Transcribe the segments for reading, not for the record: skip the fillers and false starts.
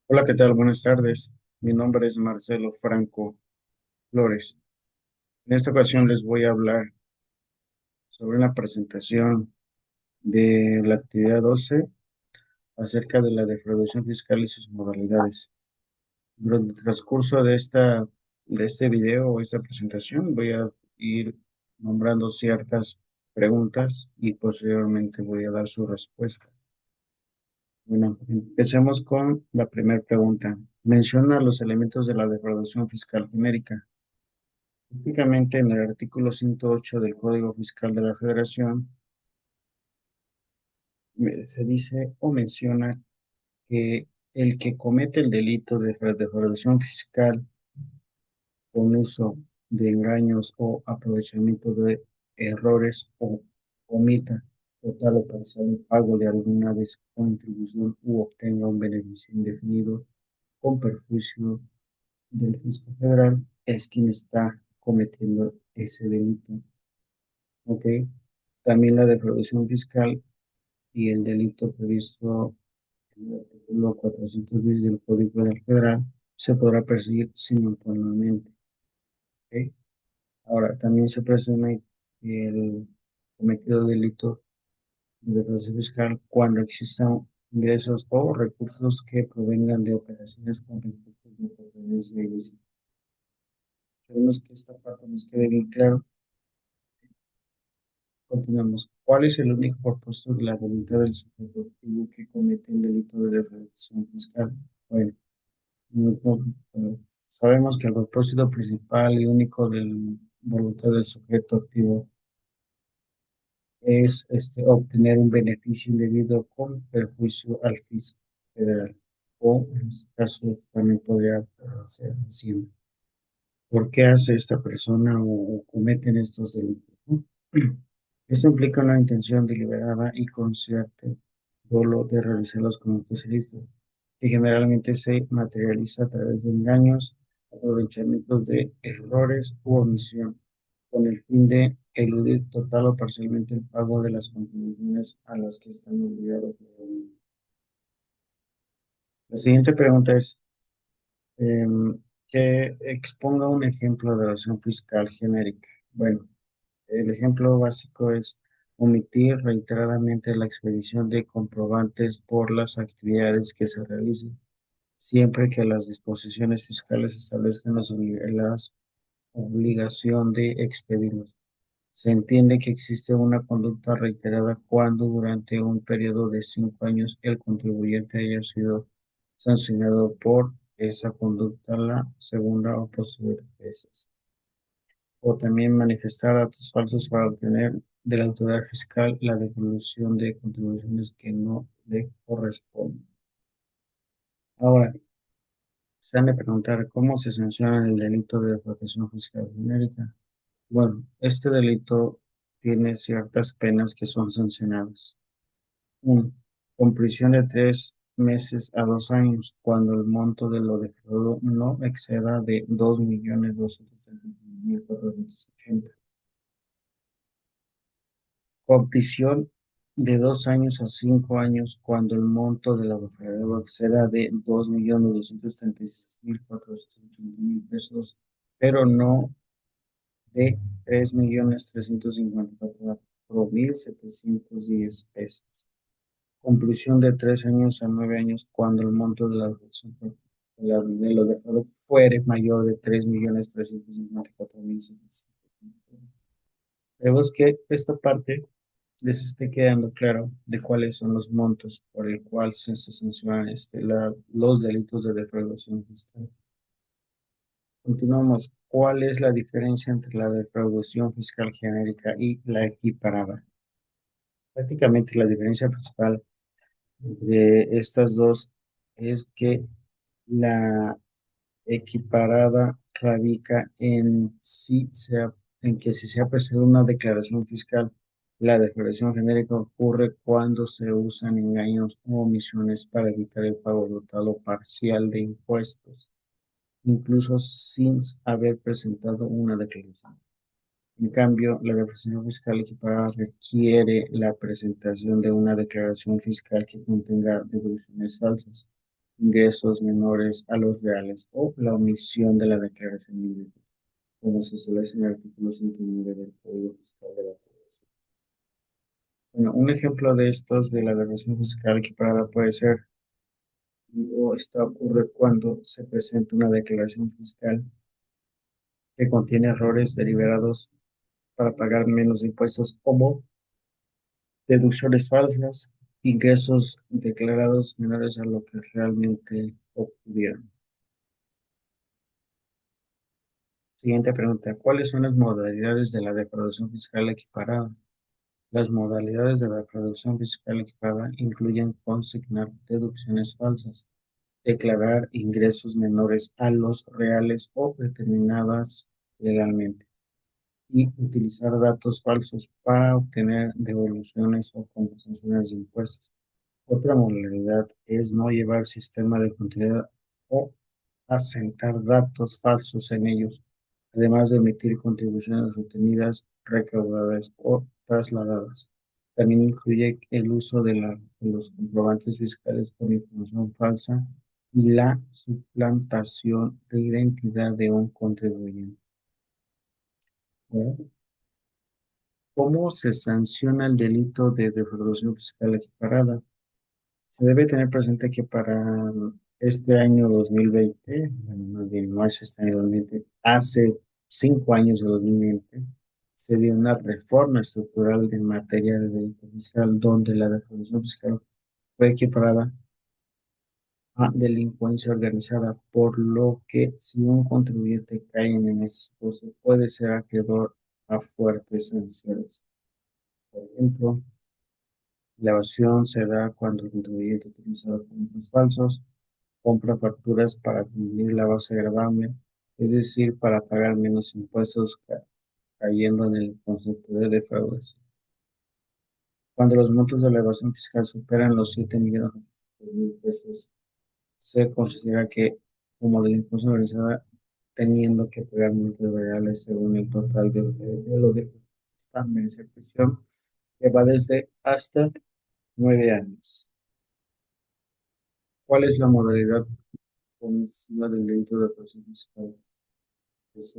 Hola, ¿qué tal? Buenas tardes. Mi nombre es Marcelo Franco Flores. En esta ocasión les voy a hablar sobre una presentación de la actividad 12 acerca de la defraudación fiscal y sus modalidades. Durante el transcurso de este video o esta presentación voy a ir nombrando ciertas preguntas y posteriormente voy a dar su respuesta. Bueno, empecemos con la primera pregunta. Menciona los elementos de la defraudación fiscal genérica. Típicamente en el artículo 108 del Código Fiscal de la Federación se dice o menciona que el que comete el delito de defraudación fiscal con uso de engaños o aprovechamiento de errores o omita total o parcial el pago de alguna contribución u obtenga un beneficio indefinido con perjuicio del fisco federal es quien está cometiendo ese delito. ¿Ok? También la defraudación fiscal y el delito previsto en el artículo 400 bis del Código Penal Federal se podrá perseguir simultáneamente. ¿Ok? Ahora, también se presume que el cometido delito de defraudación fiscal cuando existan ingresos o recursos que provengan de operaciones con recursos de procedencia ilícita. Queremos que esta parte nos quede bien claro. Continuamos. ¿Cuál es el único propósito de la voluntad del sujeto activo que comete el delito de defraudación fiscal? Bueno, no- no- bueno, sabemos que el propósito principal y único de la voluntad del sujeto activo es obtener un beneficio indebido con perjuicio al fisco federal, o en este caso también podría ser Hacienda. ¿Por qué hace esta persona o cometen estos delitos? ¿No? Esto implica una intención deliberada y consciente dolo de realizarlos como especialistas, que generalmente se materializa a través de engaños, aprovechamientos de errores u omisión, con el fin de eludir total o parcialmente el pago de las contribuciones a las que están obligados legalmente. La siguiente pregunta es, que exponga un ejemplo de evasión fiscal genérica. Bueno, el ejemplo básico es omitir reiteradamente la expedición de comprobantes por las actividades que se realicen, siempre que las disposiciones fiscales establezcan la obligación de expedirlos. Se entiende que existe una conducta reiterada cuando durante un periodo de 5 años el contribuyente haya sido sancionado por esa conducta la segunda o posterior veces, o también manifestar datos falsos para obtener de la autoridad fiscal la devolución de contribuciones que no le corresponden. Ahora, se han de preguntar cómo se sanciona el delito de defraudación fiscal genérica. Bueno, este delito tiene ciertas penas que son sancionadas. Uno, con prisión de 3 meses a 2 años, cuando el monto de lo defraudado no exceda de 2.276.480. Con prisión de 2 años a 5 años cuando el monto de la defraudada exceda de 2.236.480.000 pesos, pero no de 3.354.710 pesos. Con prisión de 3 años a 9 años cuando el monto de de lo defraudado fuere mayor de 3.354.710 pesos. Vemos que esta parte les esté quedando claro de cuáles son los montos por el cual se sancionan los delitos de defraudación fiscal. Continuamos. ¿Cuál es la diferencia entre la defraudación fiscal genérica y la equiparada? Prácticamente la diferencia principal de estas dos es que la equiparada radica en que si se ha presentado una declaración fiscal, la declaración genérica ocurre cuando se usan engaños o omisiones para evitar el pago total o parcial de impuestos, incluso sin haber presentado una declaración. En cambio, la declaración fiscal equiparada requiere la presentación de una declaración fiscal que contenga deducciones falsas. ingresos menores a los reales o la omisión de la declaración de ingresos, como se establece en el artículo 109 del Código Fiscal de la Federación. Bueno, un ejemplo de estos de la declaración fiscal equiparada puede ser, o esta ocurre cuando se presenta una declaración fiscal que contiene errores deliberados para pagar menos impuestos como deducciones falsas, ingresos declarados menores a lo que realmente ocurrieron. Siguiente pregunta. ¿Cuáles son las modalidades de la defraudación fiscal equiparada? Las modalidades de la defraudación fiscal equiparada incluyen consignar deducciones falsas, declarar ingresos menores a los reales o determinadas legalmente, y utilizar datos falsos para obtener devoluciones o compensaciones de impuestos. Otra modalidad es no llevar sistema de contabilidad o asentar datos falsos en ellos, además de emitir contribuciones retenidas, recaudadas o trasladadas. También incluye el uso de los comprobantes fiscales con información falsa y la suplantación de identidad de un contribuyente. Bueno, ¿cómo se sanciona el delito de defraudación fiscal equiparada? Se debe tener presente que para este año 2020, bueno, más bien no es este año 2020, hace 5 años de 2020, se dio una reforma estructural en materia de delito fiscal donde la defraudación fiscal fue equiparada a delincuencia organizada, por lo que si un contribuyente cae en ese supuesto puede ser acreedor a fuertes sanciones. Por ejemplo, la evasión se da cuando el contribuyente utiliza documentos falsos, compra facturas para cumplir la base gravable, es decir, para pagar menos impuestos, cayendo en el concepto de defraudación. Cuando los montos de la evasión fiscal superan los 7 millones de mil pesos, se considera que como delincuencia organizada, teniendo que pagar multas reales según el total de lo de esta merece prisión, que va desde hasta 9 años. ¿Cuál es la modalidad comisiva del delito de evasión fiscal? Es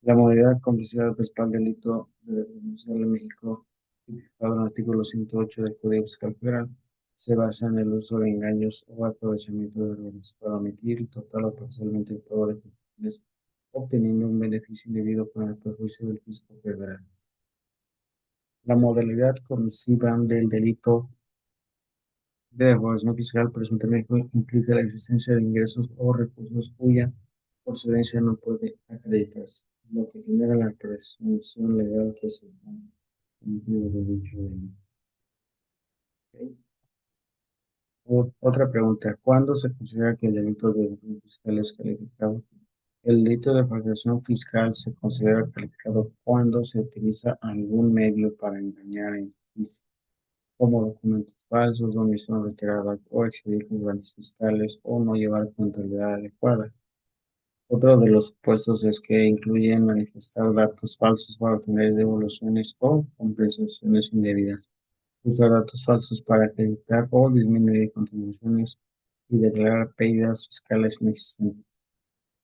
la modalidad comisiva principal delito de denuncia en México, tipificado en el artículo 108 del Código Fiscal Federal, se basa en el uso de engaños o aprovechamiento de errores para omitir total o parcialmente el pago de contribuciones, obteniendo un beneficio indebido con el perjuicio del fisco federal. La modalidad comisiva del delito de evasión fiscal presunta en México implica la existencia de ingresos o recursos cuya procedencia no puede acreditarse, lo que genera la presunción legal que se ha cometido de dicho delito. ¿Ok? Otra pregunta, ¿cuándo se considera que el delito de evasión fiscal es calificado? El delito de falsificación fiscal se considera calificado cuando se utiliza algún medio para engañar en justicia, como documentos falsos, omisión reiterada o expedir comprobantes fiscales o no llevar contabilidad adecuada. Otro de los supuestos es que incluyen manifestar datos falsos para obtener devoluciones o compensaciones indebidas, usar datos falsos para acreditar o disminuir contribuciones y declarar pérdidas fiscales inexistentes,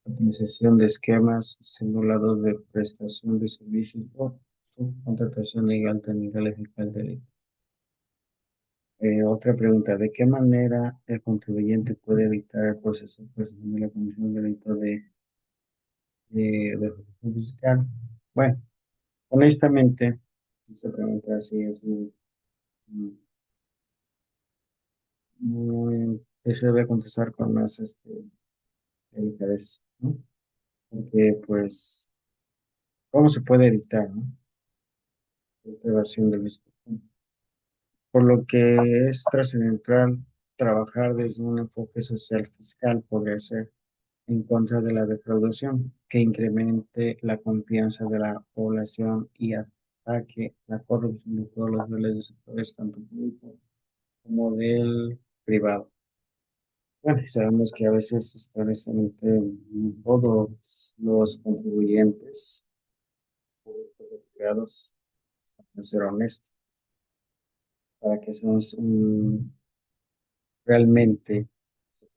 utilización de esquemas simulados de prestación de servicios o subcontratación legal también califica el delito. Otra pregunta, ¿de qué manera el contribuyente puede evitar el proceso de la comisión de delito de ejecución fiscal? Bueno, honestamente, esta pregunta así es que se debe contestar con más delicadeza, ¿no? Porque, pues, ¿cómo se puede evitar, ¿no? Esta evasión del mismo? Por lo que es trascendental trabajar desde un enfoque social fiscal, podría ser en contra de la defraudación, que incremente la confianza de la población y ataque la corrupción de todos los niveles de sectores, tanto público como del privado. Bueno, y sabemos que a veces honestamente todos los contribuyentes públicos y privados van a ser honestos para que seamos realmente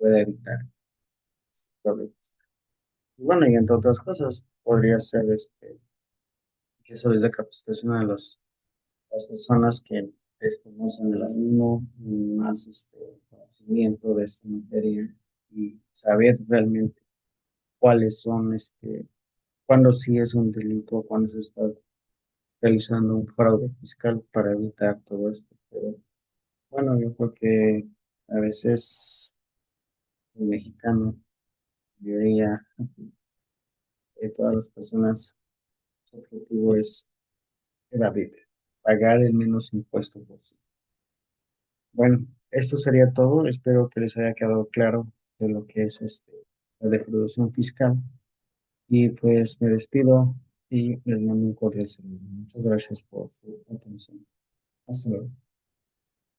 pueda evitar problemas. Y bueno, y entre otras cosas, podría ser que eso les dé capacitación a las personas que desconocen el mismo, más conocimiento de esta materia y saber realmente cuáles son, cuándo sí es un delito, cuándo se está realizando un fraude fiscal para evitar todo esto. Pero bueno, yo creo que a veces el mexicano, yo diría, todas las personas, su objetivo es evadir, pagar el menos impuesto posible. Bueno, esto sería todo. Espero que les haya quedado claro de lo que es la defraudación fiscal. Y pues me despido y les mando un cordial saludo. Muchas gracias por su atención. Hasta luego.